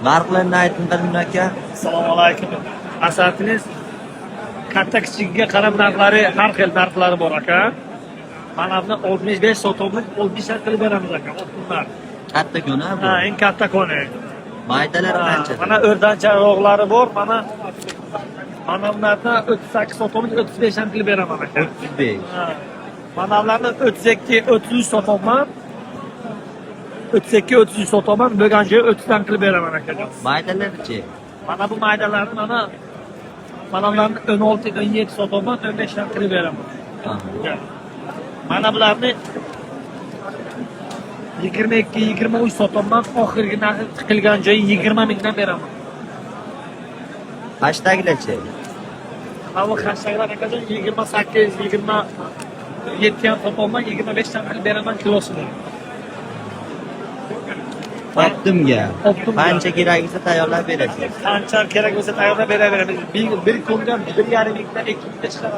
Narxlarni ayting Qadimjon aka. Assalomu alaykum. Asadingiz katta kichigiga qarab narxlari har xil narxlari bor aka. Mana buni 65 sotomlik 60 qilib beramiz aka. Oltinlar. Katta kuni bu. Ha, eng katta koni. Maydalar qancha? Mana o'rdancharoqlari bor. Mana bularni 38 sotomlik 35 ham qilib beraman aka. 35. Ha. Mana bularni 32 33 sotoman. 32-33 sotaman, bo'lgan joyi 30 dan qilib beraman akajon. Maydalarchi? Mana bu maydalarni mana bularni 16-17 sotaman, 15 dan qilib beraman. Mana bularni 22-23 sotaman, oxirgi narxi qilgan joyi 20 mingdan beraman. Hashtaglarchi? Mana bu hashtaglar akajon 28-27 ham sotaman, 25 dan qilib beraman kilosini. Optimga. Qancha kerak bo'lsa tayyorlab berasiz. Qancha kerak bo'lsa tayyorlab beraveramiz. Bir kunda 1,5 mingdan ekib tashlab.